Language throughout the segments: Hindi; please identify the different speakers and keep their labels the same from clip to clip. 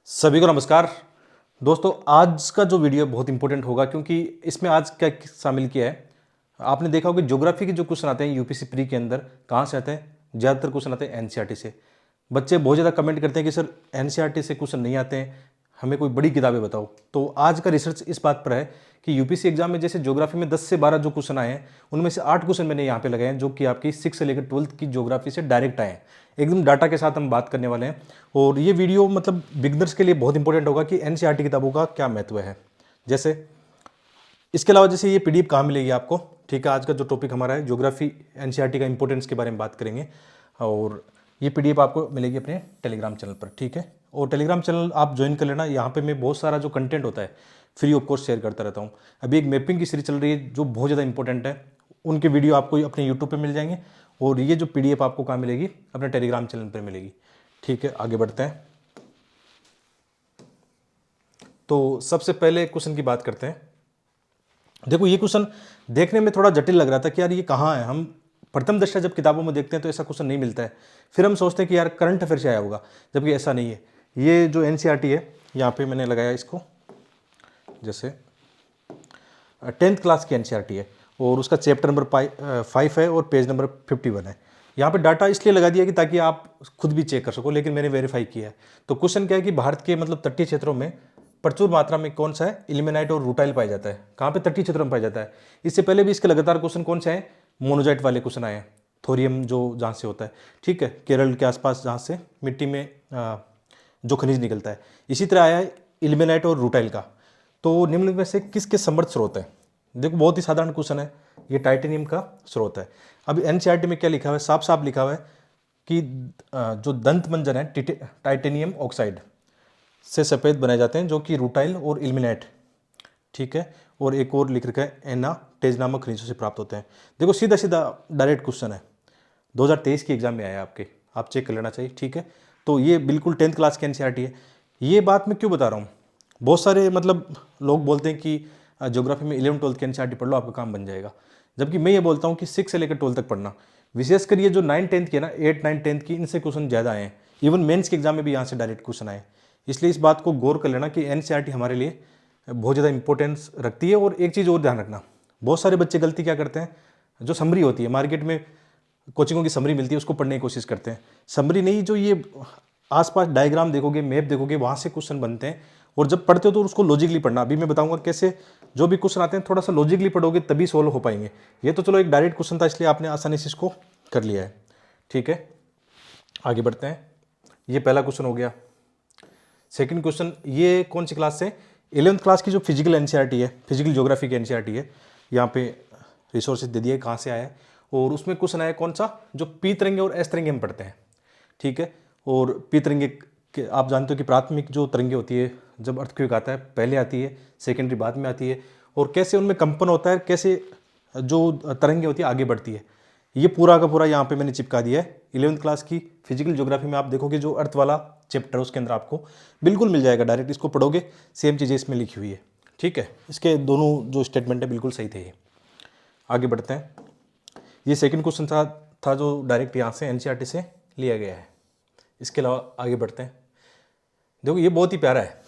Speaker 1: सभी को नमस्कार। दोस्तों, आज का जो वीडियो बहुत इंपॉर्टेंट होगा क्योंकि इसमें आज क्या शामिल किया है। आपने देखा होगा ज्योग्राफी के जो क्वेश्चन आते हैं यूपीएससी प्री के अंदर कहाँ से आते हैं। ज़्यादातर क्वेश्चन आते हैं एनसीईआरटी से। बच्चे बहुत ज़्यादा कमेंट करते हैं कि सर एनसीईआरटी से क्वेश्चन नहीं आते हैं, हमें कोई बड़ी किताबें बताओ। तो आज का रिसर्च इस बात पर है कि यूपीएससी एग्जाम में जैसे ज्योग्राफी में 10 से 12 जो क्वेश्चन आए हैं उनमें से 8 क्वेश्चन मैंने यहाँ पे लगाए हैं जो कि आपकी 6 से लेकर 12th की ज्योग्राफी से डायरेक्ट आए हैं। एकदम डाटा के साथ हम बात करने वाले हैं और ये वीडियो मतलब बिगनर्स के लिए बहुत इंपॉर्टेंट होगा कि एनसीईआरटी किताबों का क्या महत्व है। जैसे इसके अलावा जैसे ये पीडीएफ कहाँ मिलेगी आपको, ठीक है। आज का जो टॉपिक हमारा है ज्योग्राफी एनसीईआरटी का इंपॉर्टेंस के बारे में बात करेंगे और ये पीडीएफ आपको मिलेगी अपने टेलीग्राम चैनल पर, ठीक है। और टेलीग्राम चैनल आप ज्वाइन कर लेना। यहाँ पे मैं बहुत सारा जो कंटेंट होता है फ्री ऑफ कॉस्ट शेयर करता रहता हूँ। अभी एक मैपिंग की सीरीज चल रही है जो बहुत ज़्यादा इंपॉर्टेंट है, उनके वीडियो आपको अपने यूट्यूब पर मिल जाएंगे और ये जो पीडीएफ आपको कहाँ मिलेगी, अपने टेलीग्राम चैनल पर मिलेगी, ठीक है। आगे बढ़ते हैं। तो सबसे पहले क्वेश्चन की बात करते हैं। देखो ये क्वेश्चन देखने में थोड़ा जटिल लग रहा था कि यार ये कहाँ है। हम प्रथम दृष्टया जब किताबों में देखते हैं तो ऐसा क्वेश्चन नहीं मिलता है। फिर हम सोचते हैं कि यार करंट अफेयर से आया होगा, जबकि ऐसा नहीं है। ये जो एनसीईआरटी है यहाँ पे मैंने लगाया इसको, जैसे 10th क्लास की एनसीईआरटी है और उसका चैप्टर नंबर 5 है और पेज नंबर 51 है। यहाँ पे डाटा इसलिए लगा दिया कि ताकि आप खुद भी चेक कर सको, लेकिन मैंने वेरीफाई किया है। तो क्वेश्चन क्या है कि भारत के मतलब तटीय क्षेत्रों में प्रचुर मात्रा में कौन सा है, इल्मेनाइट और रूटाइल पाया जाता है। कहाँ पे, तटीय क्षेत्रों में पाया जाता है। इससे पहले भी इसके लगातार क्वेश्चन कौन से हैं, मोनोजाइट वाले क्वेश्चन आए हैं। थोरियम जो जहाँ से होता है, ठीक है, केरल के आसपास जहाँ से मिट्टी में जो खनिज निकलता है। इसी तरह आया है इल्मेनाइट और रूटाइल का। तो निम्न में से किसके समृद्ध स्रोत है। देखो बहुत ही साधारण क्वेश्चन है, ये टाइटेनियम का स्रोत है। अब एनसीईआरटी में क्या लिखा हुआ है, साफ साफ लिखा हुआ है कि जो दंत मंजन है टाइटेनियम ऑक्साइड से सफ़ेद बनाए जाते हैं, जो कि रूटाइल और इल्मेनाइट, ठीक है। और एक और लिख रखा है एना टेज नामक खनिजों से प्राप्त होते हैं। देखो सीधा सीधा डायरेक्ट क्वेश्चन है, 2023 की एग्जाम में आया आपके, आप चेक कर लेना चाहिए, ठीक है। तो ये बिल्कुल 10th क्लास की एनसीईआरटी है। ये बात मैं क्यों बता रहा हूँ, बहुत सारे मतलब लोग बोलते हैं कि ज्योग्राफी में 11th-12th की एनसीईआरटी पढ़ लो आपका काम बन जाएगा, जबकि मैं ये बोलता हूँ कि 6 से लेकर 12 तक पढ़ना। विशेषकर ये जो 9-10 की है ना, 8-9-10 की, इनसे क्वेश्चन ज़्यादा आए हैं। इवन मेंस के एग्जाम में भी यहाँ से डायरेक्ट क्वेश्चन आए। इसलिए इस बात को गौर कर लेना कि एनसीईआरटी हमारे लिए बहुत ज़्यादा इंपॉर्टेंस रखती है। और एक चीज़ और ध्यान रखना, बहुत सारे बच्चे गलती क्या करते हैं, जो समरी होती है मार्केट में कोचिंगों की समरी मिलती है उसको पढ़ने की कोशिश करते हैं। समरी नहीं, जो ये आसपास डायग्राम देखोगे, मैप देखोगे, वहाँ से क्वेश्चन बनते हैं। और जब पढ़ते हो तो उसको लॉजिकली पढ़ना। अभी मैं बताऊंगा कैसे जो भी क्वेश्चन आते हैं थोड़ा सा लॉजिकली पढ़ोगे तभी सोल्व हो पाएंगे। ये तो चलो एक डायरेक्ट क्वेश्चन था इसलिए आपने आसानी से इसको कर लिया है, ठीक है। आगे बढ़ते हैं। ये पहला क्वेश्चन हो गया। सेकंड क्वेश्चन, ये कौन सी क्लास से, 11th क्लास की जो फिजिकल एनसीईआरटी है, फिजिकल ज्योग्राफी की एनसीईआरटी है। यहाँ पे रिसोर्सेज दे दिए कहाँ से आया है और उसमें क्वेश्चन आया कौन सा, जो पी तरंगे और एस तरंगे हम पढ़ते हैं, ठीक है। और पी तरंगे आप जानते हो कि प्राथमिक जो तरंगे होती है जब अर्थक्वेक आता है पहले आती है, सेकेंडरी बाद में आती है, और कैसे उनमें कंपन होता है, कैसे जो तरंगे होती है आगे बढ़ती है। ये पूरा का पूरा यहाँ पे मैंने चिपका दिया है। 11th क्लास की फिजिकल ज्योग्राफी में आप देखोगे जो अर्थ वाला चैप्टर उसके अंदर आपको बिल्कुल मिल जाएगा। डायरेक्ट इसको पढ़ोगे सेम चीज़ें इसमें लिखी हुई है, ठीक है। इसके दोनों जो स्टेटमेंट है बिल्कुल सही थे ये। आगे बढ़ते हैं। ये सेकंड क्वेश्चन था जो डायरेक्ट यहाँ से एनसीईआरटी से लिया गया है। इसके अलावा आगे बढ़ते हैं। देखो ये बहुत ही प्यारा है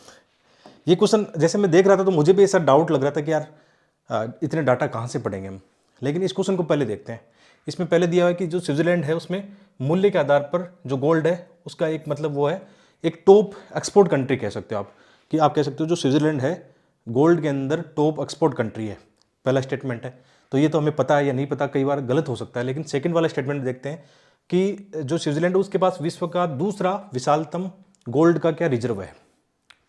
Speaker 1: ये क्वेश्चन। जैसे मैं देख रहा था तो मुझे भी ऐसा डाउट लग रहा था कि यार इतने डाटा कहाँ से पढ़ेंगे हम, लेकिन इस क्वेश्चन को पहले देखते हैं। इसमें पहले दिया हुआ है कि जो स्विट्जरलैंड है उसमें मूल्य के आधार पर जो गोल्ड है उसका एक मतलब वो है एक टॉप एक्सपोर्ट कंट्री कह सकते हो आप, कि आप कह सकते हो जो स्विट्जरलैंड है गोल्ड के अंदर टॉप एक्सपोर्ट कंट्री है। पहला स्टेटमेंट है, तो ये तो हमें पता है या नहीं पता, कई बार गलत हो सकता है। लेकिन सेकंड वाला स्टेटमेंट देखते हैं कि जो स्विट्जरलैंड है उसके पास विश्व का दूसरा विशालतम गोल्ड का क्या रिजर्व है,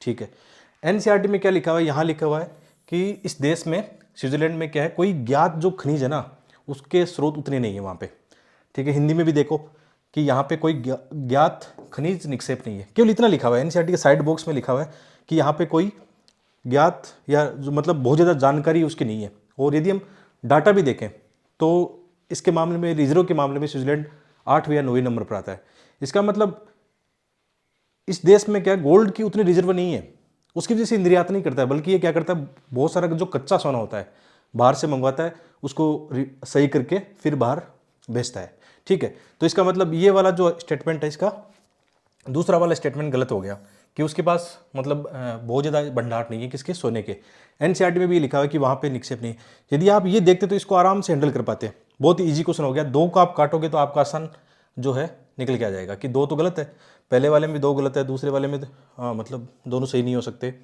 Speaker 1: ठीक है। एनसीईआरटी में क्या लिखा हुआ है, यहाँ लिखा हुआ है कि इस देश में स्विट्जरलैंड में क्या है, कोई ज्ञात जो खनिज है ना उसके स्रोत उतने नहीं है वहाँ पे, ठीक है। हिंदी में भी देखो कि यहाँ पे कोई ज्ञात खनिज निक्षेप नहीं है, केवल इतना लिखा हुआ है। एनसीईआरटी के साइड बॉक्स में लिखा हुआ है कि यहाँ पे कोई ज्ञात या जो मतलब बहुत ज़्यादा जानकारी उसकी नहीं है। और यदि हम डाटा भी देखें तो इसके मामले में, रिजर्व के मामले में स्विट्जरलैंड 8वें या 9वें नंबर पर आता है। इसका मतलब इस देश में क्या गोल्ड की उतनी रिजर्व नहीं है, उसकी वजह से निर्यात नहीं करता है, बल्कि ये क्या करता है, बहुत सारा जो कच्चा सोना होता है बाहर से मंगवाता है, उसको सही करके फिर बाहर बेचता है, ठीक है। तो इसका मतलब ये वाला जो स्टेटमेंट है इसका दूसरा वाला स्टेटमेंट गलत हो गया, कि उसके पास मतलब बहुत ज़्यादा भंडार नहीं है किसके, सोने के। एनसीईआरटी में भी लिखा हुआ है कि वहाँ पे निक्षेप नहीं। यदि आप ये देखते तो इसको आराम से हैंडल कर पाते। बहुत ही ईजी क्वेश्चन हो गया। 2 को आप काटोगे तो आपका आसान जो है निकल के आ जाएगा कि 2 तो गलत है, पहले वाले में 2 गलत है, दूसरे वाले में मतलब दोनों सही नहीं हो सकते।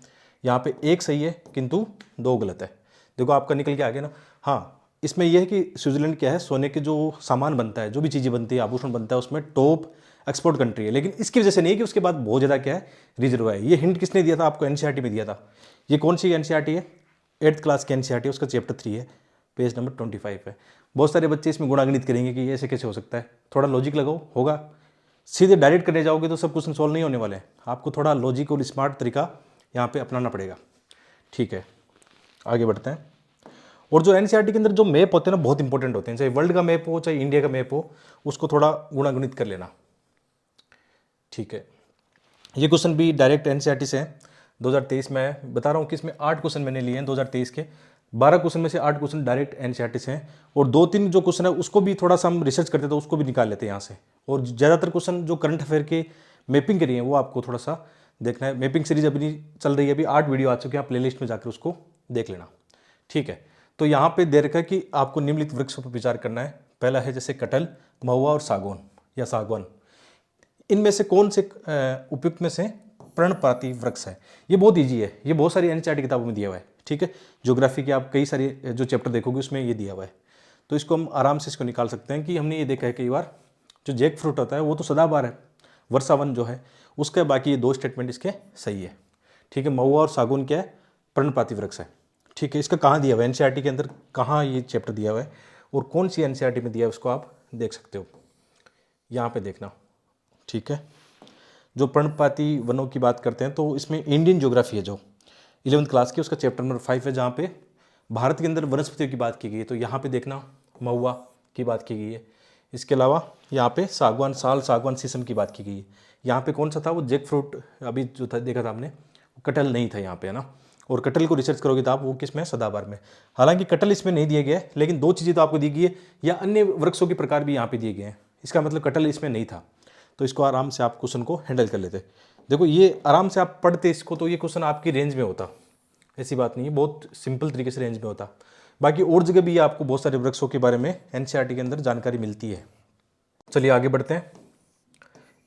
Speaker 1: यहाँ पे 1 सही है किंतु 2 गलत है। देखो आपका निकल के आ गया ना। हाँ, इसमें यह है कि स्विट्जरलैंड क्या है, सोने के जो सामान बनता है, जो भी चीज़ें बनती है, आभूषण बनता है, उसमें टॉप एक्सपोर्ट कंट्री है। लेकिन इसकी वजह से नहीं कि उसके बाद बहुत ज़्यादा क्या है रिजर्व है। ये हिंट किसने दिया था आपको? एनसीईआरटी में दिया था। ये कौन सी एनसीईआरटी है? 8th क्लास की एनसीईआरटी है, उसका चैप्टर 3 है, पेज नंबर 25 है। बहुत सारे बच्चे इसमें गुणागणित करेंगे कि ये ऐसे कैसे हो सकता है। थोड़ा लॉजिक लगाओ, होगा। सीधे डायरेक्ट करने जाओगे तो सब क्वेश्चन सॉल्व नहीं होने वाले हैं। आपको थोड़ा लॉजिक और स्मार्ट तरीका यहाँ पे अपनाना पड़ेगा। ठीक है, आगे बढ़ते हैं। और जो एनसीईआरटी के अंदर जो मैप होते हैं ना, बहुत इंपॉर्टेंट होते हैं। चाहे वर्ल्ड का मैप हो, चाहे इंडिया का मैप हो, उसको थोड़ा गुणागणित कर लेना। ठीक है, ये क्वेश्चन भी डायरेक्ट एनसीईआरटी से है। 2023 में बता रहा हूँ कि इसमें 8 क्वेश्चन मैंने लिए हैं 2023 के। 12 क्वेश्चन में से 8 क्वेश्चन डायरेक्ट एनसीईआरटी से हैं, और 2-3 जो क्वेश्चन है उसको भी थोड़ा सा हम रिसर्च करते तो उसको भी निकाल लेते हैं यहाँ से। और ज़्यादातर क्वेश्चन जो करंट अफेयर के मैपिंग करी है वो आपको थोड़ा सा देखना है। मैपिंग सीरीज अभी चल रही है, अभी 8 वीडियो आ चुके हैं, आप प्लेलिस्ट में जाकर उसको देख लेना। ठीक है, तो यहाँ पे दे रखा है कि आपको निम्नलिखित वृक्षों पर विचार करना है। पहला है जैसे कटहल, महुआ और सागौन या सागवान। इनमें से कौन से उपयुक्त में से पर्णपाती वृक्ष है? ये बहुत ईजी है, ये बहुत सारी एनसीईआरटी किताबों में दिया हुआ है। ठीक है, ज्योग्राफी के आप कई सारे जो चैप्टर देखोगे उसमें ये दिया हुआ है। तो इसको हम आराम से इसको निकाल सकते हैं कि हमने ये देखा है कई बार, जो जैक फ्रूट होता है वो तो सदाबहार है, वर्षावन जो है उसका। बाकी ये 2 स्टेटमेंट इसके सही है। ठीक है, महुआ और सागौन क्या है? पर्णपाती वृक्ष है। ठीक है, इसका कहाँ दिया हुआ है एनसीईआरटी के अंदर, कहाँ ये चैप्टर दिया हुआ है और कौन सी एनसीईआरटी में दिया है उसको आप देख सकते हो, यहाँ पे देखना। ठीक है, जो पर्णपाती वनों की बात करते हैं तो इसमें इंडियन ज्योग्राफी है जो 11th क्लास की, उसका चैप्टर नंबर 5 है, जहाँ पे भारत के अंदर वनस्पतियों की बात की गई है। तो यहाँ पे देखना महुआ की बात की गई है। इसके अलावा यहाँ पे सागवान, साल, सागवान, शीशम की बात की गई है। यहाँ पे कौन सा था? वो जैक फ्रूट अभी जो था देखा था हमने, कटहल नहीं था यहाँ पे, है ना। और कटहल को रिसर्च करोगे तो आप वो किस में? सदाबहार में। हालांकि कटहल इसमें नहीं दिया गया है, लेकिन 2 चीज़ें तो आपको दी गई है, या अन्य वृक्षों के प्रकार भी यहाँ पे दिए गए हैं। इसका मतलब कटहल इसमें नहीं था। तो इसको आराम से आप क्वेश्चन को हैंडल कर लेते। देखो ये आराम से आप पढ़ते इसको तो ये क्वेश्चन आपकी रेंज में होता, ऐसी बात नहीं है, बहुत सिंपल तरीके से रेंज में होता। बाकी और जगह भी आपको बहुत सारे वृक्षों के बारे में एनसीईआरटी के अंदर जानकारी मिलती है। चलिए आगे बढ़ते हैं।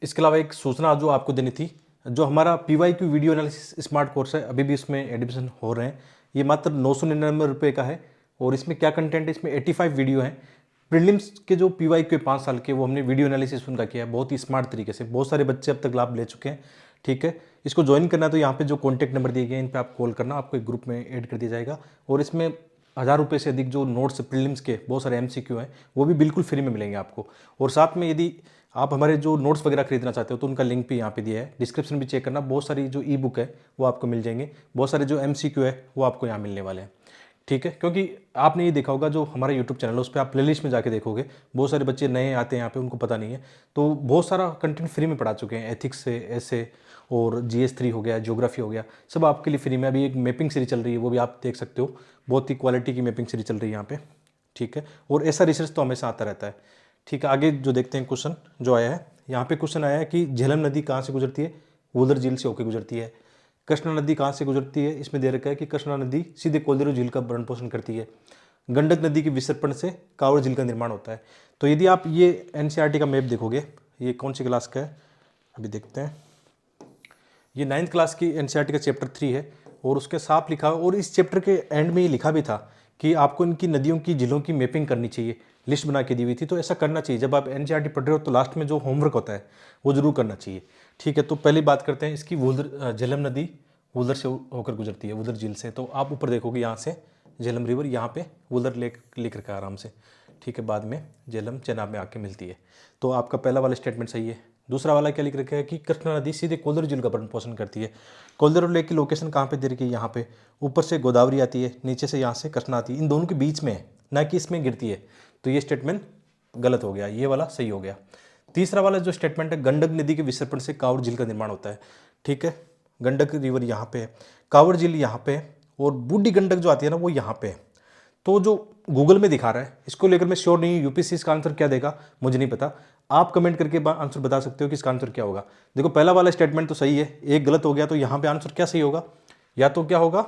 Speaker 1: इसके अलावा एक सूचना जो आपको देनी थी, जो हमारा PYQ video analysis smart course है, अभी भी इसमें एडमिशन हो रहे हैं। ये मात्र 999 रुपये का है। और इसमें क्या कंटेंट है? इसमें 85 वीडियो हैं। प्रीलिम्स के जो पीवाईक्यू 5 साल के, वो हमने वीडियो एनालिसिस उनका किया है बहुत ही स्मार्ट तरीके से। बहुत सारे बच्चे अब तक लाभ ले चुके हैं। ठीक है, इसको ज्वाइन करना है तो यहाँ पे जो कॉन्टैक्ट नंबर दिए गए हैं इन पे आप कॉल करना, आपको एक ग्रुप में ऐड कर दिया जाएगा। और इसमें 1000 रुपये से अधिक जो नोट्स प्रीलिम्स के बहुत सारे एमसीक्यू हैं वो भी बिल्कुल फ्री में मिलेंगे आपको। और साथ में यदि आप हमारे जो नोट्स वगैरह खरीदना चाहते हो तो उनका लिंक भी यहाँ पे दिया है, डिस्क्रिप्शन भी चेक करना। बहुत सारी जो ई बुक है वो आपको मिल जाएंगे, बहुत सारे जो एमसीक्यू है वो आपको यहाँ मिलने वाले हैं। ठीक है, क्योंकि आपने ये देखा होगा जो हमारा यूट्यूब चैनल है उस पर आप प्लेलिस्ट में जाके देखोगे, बहुत सारे बच्चे नए आते हैं यहाँ पे, उनको पता नहीं है। तो बहुत सारा कंटेंट फ्री में पढ़ा चुके हैं, एथिक्स से ऐसे, और GS3 हो गया, ज्योग्राफी हो गया, सब आपके लिए फ्री में। अभी एक मैपिंग सीरीज चल रही है, वो भी आप देख सकते हो, बहुत ही क्वालिटी की मैपिंग सीरीज चल रही है यहाँ पे। ठीक है, और ऐसा रिसर्च तो हमेशा आता रहता है। ठीक है, आगे जो देखते हैं क्वेश्चन जो आया है, यहाँ पे क्वेश्चन आया है कि झेलम नदी कहाँ से गुजरती है? वुलर झील से होकर गुजरती है। कृष्णा नदी कहाँ से गुजरती है? इसमें दे रखा है कि कृष्णा नदी सीधे कोल्देरो झील का भरण पोषण करती है। गंडक नदी के विसर्पण से कांवड़ झील का निर्माण होता है। तो यदि आप ये एनसीईआरटी का मैप देखोगे, ये कौन सी क्लास का है अभी देखते हैं, ये 9th क्लास की एनसीईआरटी का चैप्टर 3 है, और उसके साफ लिखा, और इस चैप्टर के एंड में ये लिखा भी था कि आपको इनकी नदियों की, झीलों की मैपिंग करनी चाहिए, लिस्ट बना के दी हुई थी। तो ऐसा करना चाहिए, जब आप एनसीईआरटी पढ़ रहे हो तो लास्ट में जो होमवर्क होता है वो जरूर करना चाहिए। ठीक है, तो पहले बात करते हैं इसकी। वुलर झेलम नदी वुलर से होकर गुजरती है, वुलर झील से। तो आप ऊपर देखोगे यहाँ से झेलम रिवर, यहाँ पे वुलर लेक लिख रखा है आराम से। ठीक है, बाद में झेलम चेनाब में आके मिलती है। तो आपका पहला वाला स्टेटमेंट सही है। दूसरा वाला क्या लिख रखा है कि कृष्णा नदी सीधे कोल्देरो झील का भरण पोषण करती है। कोल्देरो लेक की लोकेशन कहाँ पे दे रखी है? यहाँ पे। ऊपर से गोदावरी आती है, नीचे से यहाँ से कृष्णा आती है, इन दोनों के बीच में है, ना कि इसमें गिरती है। तो ये स्टेटमेंट गलत हो गया, ये वाला सही हो गया। तीसरा वाला जो स्टेटमेंट है, गंडक नदी के विसर्पण से कांवड़ झील का निर्माण होता है। ठीक है, गंडक रिवर यहाँ पे है, कांवड़ झील यहाँ पे है, और बूढ़ी गंडक जो आती है ना वो यहाँ पे है। तो जो गूगल में दिखा रहा है इसको लेकर मैं श्योर नहीं, यूपीएससी इसका आंसर क्या देगा मुझे नहीं पता। आप कमेंट करके आंसर बता सकते हो कि इसका आंसर क्या होगा। देखो पहला वाला स्टेटमेंट तो सही है, एक गलत हो गया, तो यहाँ पे आंसर क्या सही होगा, या तो क्या होगा,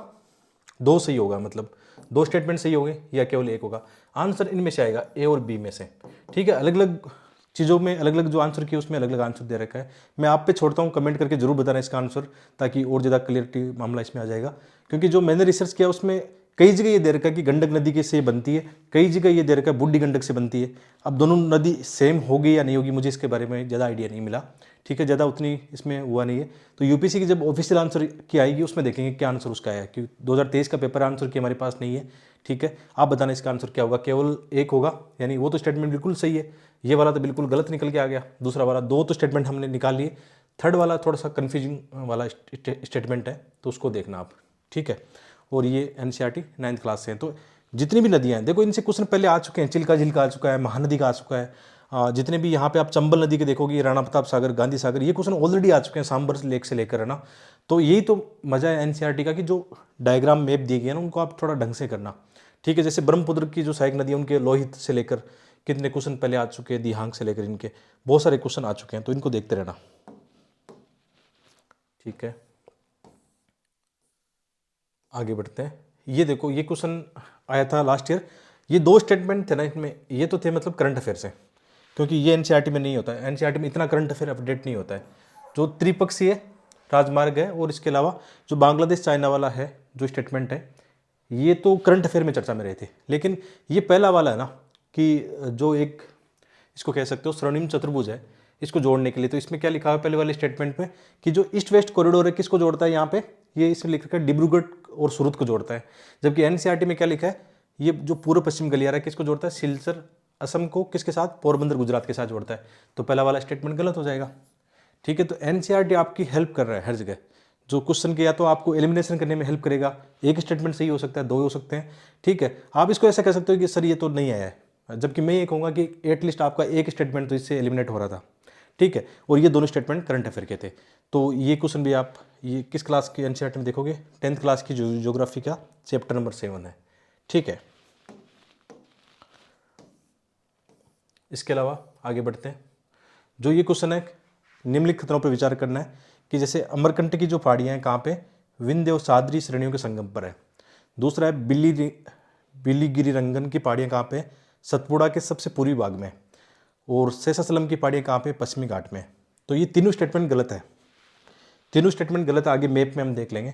Speaker 1: दो सही होगा, मतलब दो स्टेटमेंट सही होंगे या केवल एक होगा। आंसर इनमें से आएगा ए और बी में से, ठीक है। अलग अलग चीज़ों में अलग अलग जो आंसर किए उसमें अलग अलग आंसर दे रखा है। मैं आप पे छोड़ता हूँ, कमेंट करके जरूर बताना इसका आंसर, ताकि और ज़्यादा क्लियरिटी मामला इसमें आ जाएगा। क्योंकि जो मैंने रिसर्च किया उसमें कई जगह ये दे रखा है कि गंडक नदी के से बनती है, कई जगह ये दे रखा है बूढ़ी गंडक से बनती है। अब दोनों नदी सेम होगी या नहीं होगी, मुझे इसके बारे में ज़्यादा आइडिया नहीं मिला, ठीक है, ज़्यादा उतनी इसमें हुआ नहीं है। तो यूपीसी की जब ऑफिशियल आंसर की आएगी उसमें देखेंगे क्या आंसर उसका है, क्योंकि 2023 का पेपर आंसर की हमारे पास नहीं है, ठीक है। आप बताना इसका आंसर क्या होगा, केवल एक होगा, यानी वो तो स्टेटमेंट बिल्कुल सही है, ये वाला तो बिल्कुल गलत निकल के आ गया। दूसरा वाला, दो तो स्टेटमेंट हमने निकाल लिए, थर्ड वाला थोड़ा सा कन्फ्यूजिंग वाला स्टेटमेंट है, तो उसको देखना आप, ठीक है। और ये एनसीईआरटी 9th क्लास से हैं। तो जितनी भी नदियाँ हैं, देखो इनसे क्वेश्चन पहले आ चुके हैं, चिल्का झील का आ चुका है, महानदी का आ चुका है, जितने भी यहाँ पे आप चंबल नदी के देखोगे, राणा प्रताप सागर, गांधी सागर, ये क्वेश्चन ऑलरेडी आ चुके हैं सांबर लेक से लेकर, है ना। तो यही तो मजा है एनसीईआरटी का, कि जो डायग्राम मैप दिए गए हैं ना उनको आप थोड़ा ढंग से करना, ठीक है। जैसे ब्रह्मपुत्र की जो सहायक नदी है उनके लोहित से लेकर कितने क्वेश्चन पहले आ चुके हैं, दिहांग से लेकर इनके बहुत सारे क्वेश्चन आ चुके हैं, तो इनको देखते रहना, ठीक है। आगे बढ़ते हैं। ये देखो, ये क्वेश्चन आया था लास्ट ईयर, ये दो स्टेटमेंट थे ना इसमें, ये तो थे मतलब करंट अफेयर से, क्योंकि ये एनसीईआरटी में नहीं होता है, एनसीईआरटी में इतना करंट अफेयर अपडेट नहीं होता है। जो त्रिपक्षीय राजमार्ग है और इसके अलावा जो बांग्लादेश चाइना वाला है जो स्टेटमेंट है, ये तो करंट अफेयर में चर्चा में रहे थे। लेकिन ये पहला वाला है ना, कि जो एक इसको कह सकते हो स्वर्णिम चतुर्भुज है, इसको जोड़ने के लिए, तो इसमें क्या लिखा है पहले वाले स्टेटमेंट में, कि जो ईस्ट वेस्ट कॉरिडोर है किसको जोड़ता है, यहाँ पे ये इसमें लिख रखा है डिब्रूगढ़ और सूरत को जोड़ता है। जबकि एनसीईआरटी में क्या लिखा है, ये जो पूर्व पश्चिम गलियारा है किसको जोड़ता है, सिलचर असम को किसके साथ, पोरबंदर गुजरात के साथ जोड़ता है। तो पहला वाला स्टेटमेंट गलत हो जाएगा, ठीक है। तो एनसीईआरटी आपकी हेल्प कर रहा है हर जगह, जो क्वेश्चन के या तो आपको एलिमिनेशन करने में हेल्प करेगा, एक स्टेटमेंट सही हो सकता है, दो हो सकते हैं, ठीक है। आप इसको ऐसा कह सकते हो कि सर ये तो नहीं आया है, जबकि मैं ये कहूँगा कि एटलीस्ट आपका एक स्टेटमेंट तो इससे एलिमिनेट हो रहा था, ठीक है। और ये दोनों स्टेटमेंट करंट अफेयर के थे। तो ये क्वेश्चन भी आप ये किस क्लास की एनसीईआरटी में देखोगे, 10th क्लास की ज्योग्राफी का चैप्टर नंबर 7 है, ठीक है। इसके अलावा आगे बढ़ते हैं। जो ये क्वेश्चन है, निम्नलिखित खतरों पर विचार करना है, कि जैसे अमरकंटक की जो पहाड़ियाँ हैं कहाँ पे, विंध्य और सादरी श्रेणियों के संगम पर है। दूसरा है बिलीगिरी रंगन की पहाड़ियाँ कहाँ पे, सतपुड़ा के सबसे पूर्वी भाग में। और शेषाचलम की पहाड़ियाँ कहाँ पे, पश्चिमी घाट में। तो ये तीनों स्टेटमेंट गलत है, तीनों स्टेटमेंट गलत है, आगे मैप में हम देख लेंगे।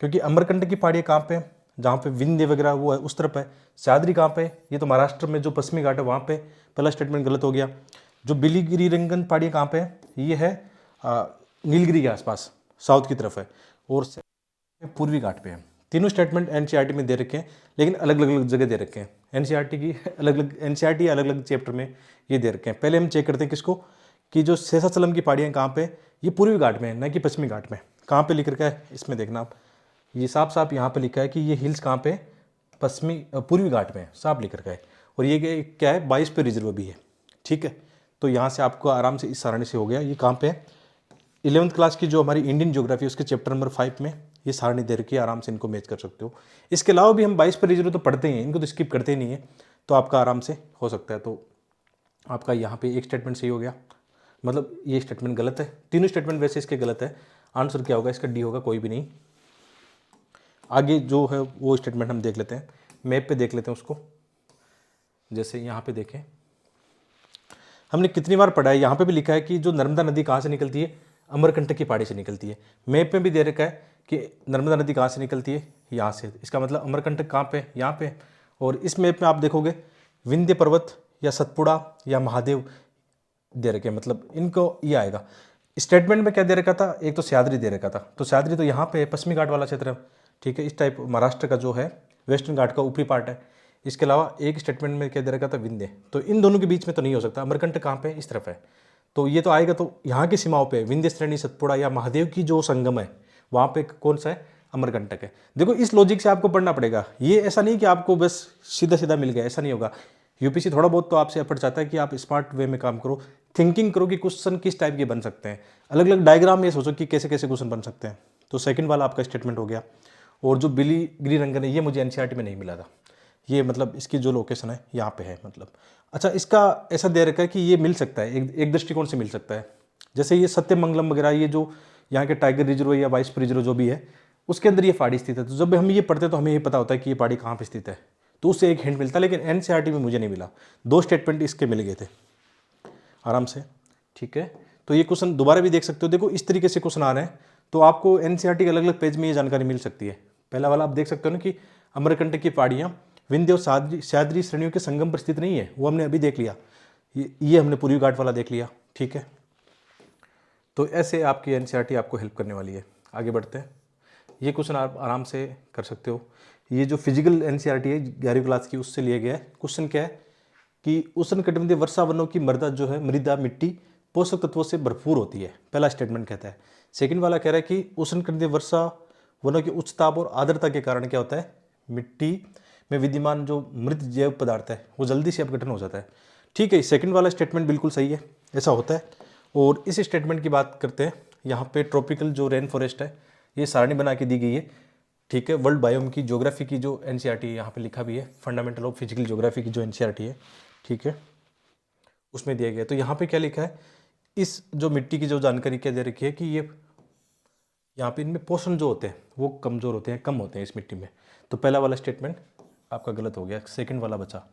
Speaker 1: क्योंकि अमरकंटक की पहाड़ियाँ कहाँ पे, जहाँ पे विंध्य वगैरह वो है उस तरफ है। सह्याद्री कहाँ पे, ये तो महाराष्ट्र में जो पश्चिमी घाट है वहाँ पे, पहला स्टेटमेंट गलत हो गया। जो बिलीगिरी रंगन पहाड़ियाँ कहाँ पे है, ये है नीलगिरी के आसपास साउथ की तरफ है, और पूर्वी घाट पे है। तीनों स्टेटमेंट एनसीईआरटी में दे रखे हैं, लेकिन अलग अलग जगह दे रखे हैं। एनसीईआरटी की अलग अलग एनसीईआरटी अलग अलग चैप्टर में ये दे रखे हैं। पहले हम चेक करते हैं किसको, कि जो शेषाचलम की पहाड़ियाँ कहाँ पे, ये पूर्वी घाट में है, न कि पश्चिमी घाट में। कहाँ पे लिख रखा है इसमें देखना आप, ये साफ साफ यहाँ पे लिखा है कि ये हिल्स कहाँ पे, पूर्वी घाट में साफ लिख रखा है। और ये क्या है, 22 पे रिजर्व भी है, ठीक है। तो यहाँ से आपको आराम से इस सारणी से हो गया। ये कहाँ पे है, 11th क्लास की जो हमारी इंडियन ज्योग्राफी उसके चैप्टर नंबर 5 में ये सारणी दे रखी है, आराम से इनको मैच कर सकते हो। इसके अलावा भी हम 22 पर रिजर्व तो पढ़ते ही हैं, इनको तो स्किप करते ही नहीं है, तो आपका आराम से हो सकता है। तो आपका यहाँ पे एक स्टेटमेंट सही हो गया, मतलब ये स्टेटमेंट गलत है, तीनों स्टेटमेंट वैसे इसके गलत है। आंसर क्या होगा इसका, डी होगा, कोई भी नहीं। आगे जो है वो स्टेटमेंट हम देख लेते हैं, मैप पे देख लेते हैं उसको। जैसे यहाँ पे देखें, हमने कितनी बार पढ़ा है, यहाँ पे भी लिखा है कि जो नर्मदा नदी कहाँ से निकलती है, अमरकंटक की पहाड़ी से निकलती है। मैप में भी दे रखा है कि नर्मदा नदी कहाँ से निकलती है, यहाँ से। इसका मतलब अमरकंटक कहाँ पे, यहाँ पे। और इस मैप में आप देखोगे विंध्य पर्वत या सतपुड़ा या महादेव दे रखे हैं, मतलब इनको ये आएगा। स्टेटमेंट में क्या दे रखा था, एक तो सह्याद्री दे रखा था, तो सह्याद्री तो यहाँ पे पश्चिमी घाट वाला क्षेत्र है, ठीक है। इस टाइप महाराष्ट्र का जो है वेस्टर्न घाट का ऊपरी पार्ट है। इसके अलावा एक स्टेटमेंट में क्या दे रखा था, विंध्य, तो इन दोनों के बीच में तो नहीं हो सकता। अमरकंटक कहाँ पे, इस तरफ है, तो ये तो आएगा। तो यहाँ की सीमाओं पे विंध्य श्रेणी, सतपुड़ा या महादेव की जो संगम है वहाँ पे कौन सा है, अमरकंटक है। देखो इस लॉजिक से आपको पढ़ना पड़ेगा, ये ऐसा नहीं कि आपको बस सीधा सीधा मिल गया, ऐसा नहीं होगा। यूपीसी थोड़ा बहुत तो आपसे एफर्ट चाहता है कि आप स्मार्ट वे में काम करो, थिंकिंग करो कि क्वेश्चन किस टाइप के बन सकते हैं, अलग अलग डायग्राम ये सोचो कि कैसे कैसे क्वेश्चन बन सकते हैं। तो सेकंड वाला आपका स्टेटमेंट हो गया। और जो बिलीगिरी रंगन है, ये मुझे एनसीईआरटी में नहीं मिला था, ये मतलब इसकी जो लोकेशन है यहाँ पे है मतलब। अच्छा, इसका ऐसा दे रखा है कि ये मिल सकता है, एक दृष्टिकोण से मिल सकता है। जैसे ये सत्यमंगलम वगैरह, ये जो यहाँ के टाइगर रिजर्व या वाइस रिजर्व जो भी है, उसके अंदर ये पहाड़ी स्थित है। तो जब हम ये पढ़ते हैं तो हमें ये पता होता है कि ये पहाड़ी कहाँ पे स्थित है, तो उससे एक हिंट मिलता है। लेकिन एनसीईआरटी में मुझे नहीं मिला। 2 स्टेटमेंट इसके मिल गए थे आराम से। ठीक है, तो ये क्वेश्चन दोबारा भी देख सकते हो। देखो इस तरीके से क्वेश्चन आ रहे हैं, तो आपको एनसीईआरटी के अलग अलग पेज में ये जानकारी मिल सकती है। पहला वाला आप देख सकते हो ना कि अमरकंटक की पहाड़ियाँ विंध्य और सह्याद्री श्रेणियों के संगम पर स्थित नहीं है, वो हमने अभी देख लिया। ये हमने पूर्वी घाट वाला देख लिया। ठीक है, तो ऐसे आपकी एनसीईआरटी आपको हेल्प करने वाली है। आगे बढ़ते हैं, ये क्वेश्चन आप आराम से कर सकते हो। ये जो फिजिकल एनसीईआरटी है 11वीं क्लास की, उससे लिया गया है। क्वेश्चन क्या है कि उष्णकटिबंधीय वर्षा वनों की मृदा मिट्टी पोषक तत्वों से भरपूर होती है, पहला स्टेटमेंट कहता है। सेकंड वाला कह रहा है कि उष्णकटिबंधीय वर्षा वनों के उच्च ताप और आर्द्रता के कारण क्या होता है, मिट्टी में विद्यमान जो मृत जैव पदार्थ है वो जल्दी से अपघटन हो जाता है। ठीक है, सेकंड वाला स्टेटमेंट बिल्कुल सही है, ऐसा होता है। और इस स्टेटमेंट की बात करते हैं, यहाँ पे ट्रॉपिकल जो रेन फॉरेस्ट है, ये सारणी बना के दी गई है। ठीक है, वर्ल्ड बायोम की ज्योग्राफी की जो एनसीईआरटी है, यहाँ पे लिखा भी है फंडामेंटल ऑफ फिजिकल ज्योग्राफी की जो एनसीईआरटी है, ठीक है, उसमें दिया गया है। तो यहाँ पे क्या लिखा है, इस जो मिट्टी की जो जानकारी क्या दे रखी है कि ये यहाँ पे इनमें पोषण जो होते हैं वो कमज़ोर होते हैं, कम होते हैं इस मिट्टी में। तो पहला वाला स्टेटमेंट आपका गलत हो गया, सेकंड वाला बचा।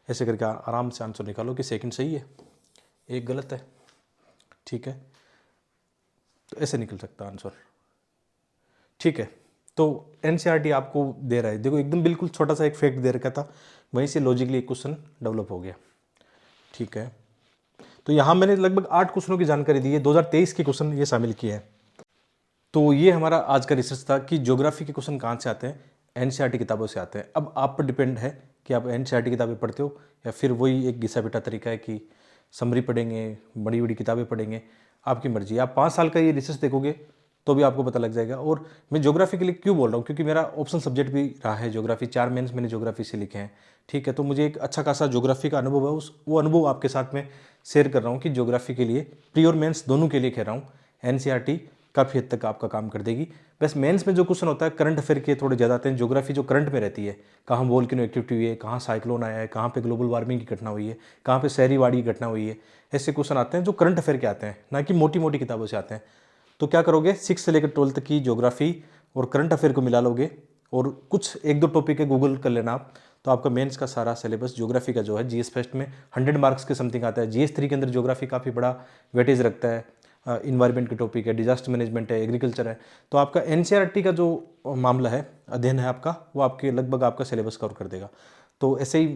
Speaker 1: ऐसे करके आराम से आंसर निकालो कि सेकंड सही है, एक गलत है। ठीक है, तो ऐसे निकल सकता है आंसर। ठीक है, तो एनसीईआरटी आपको दे रहा है, देखो एकदम बिल्कुल छोटा सा एक फैक्ट दे रखा था, वहीं से लॉजिकली एक क्वेश्चन डेवलप हो गया। ठीक है, तो यहाँ मैंने लगभग 8 क्वेश्चनों की जानकारी दी है, 2023 के क्वेश्चन ये शामिल किए हैं। तो ये हमारा आज का रिसर्च था कि ज्योग्राफी के क्वेश्चन कहाँ से आते हैं, एनसीईआरटी किताबों से आते हैं। अब आप पर डिपेंड है कि आप एनसीईआरटी किताबें पढ़ते हो या फिर वही एक घिसा पिटा तरीका है कि समरी पढ़ेंगे, बड़ी बड़ी किताबें पढ़ेंगे, आपकी मर्जी। आप 5 साल का ये रिसर्च देखोगे तो भी आपको पता लग जाएगा। और मैं ज्योग्राफी के लिए क्यों बोल रहा हूँ, क्योंकि मेरा ऑप्शन सब्जेक्ट भी रहा है ज्योग्राफी, 4 मेंस मैंने ज्योग्राफी से लिखे हैं। ठीक है, तो मुझे एक अच्छा खासा ज्योग्राफी का अनुभव है, वो अनुभव आपके साथ में शेयर कर रहा हूँ कि ज्योग्राफी के लिए प्री और मेंस दोनों के लिए कह रहा हूँ एनसीईआरटी काफ़ी हद तक आपका काम कर देगी। बस मेंस में जो क्वेश्चन होता है करंट अफेयर के थोड़े ज़्यादा आते हैं। ज्योग्राफी जो करंट में रहती है, कहाँ वोल्केनो एक्टिविटी हुई है, कहाँ साइक्लोन आया है, कहाँ पे ग्लोबल वार्मिंग की घटना हुई है, कहाँ पे शहरीवाड़ी की घटना हुई है, ऐसे क्वेश्चन आते हैं जो करंट अफेयर के आते हैं, ना कि मोटी मोटी किताबों से आते हैं। तो क्या करोगे, 6 से लेकर 12 तक की ज्योग्राफी और करंट अफेयर को मिला लोगे और कुछ 1-2 टॉपिक है गूगल कर लेना आप, तो आपका मेंस का सारा सिलेबस ज्योग्राफी का जो है जीएस फर्स्ट में 100 मार्क्स के समथिंग आता है। जीएस 3 के अंदर ज्योग्राफी काफ़ी बड़ा वेटेज रखता है। इन्वायरमेंट के टॉपिक है, डिजास्टर मैनेजमेंट है, एग्रीकल्चर है। तो आपका एनसीईआरटी का जो मामला है, अध्ययन है आपका, वो आपके लगभग आपका सिलेबस कवर कर देगा। तो ऐसे ही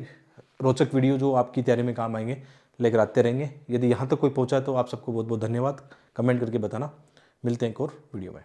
Speaker 1: रोचक वीडियो जो आपकी तैयारी में काम आएंगे लेकर आते रहेंगे। यदि यहाँ तक कोई पहुँचा तो आप सबको बहुत बहुत धन्यवाद। कमेंट करके बताना। मिलते हैं एक और वीडियो में।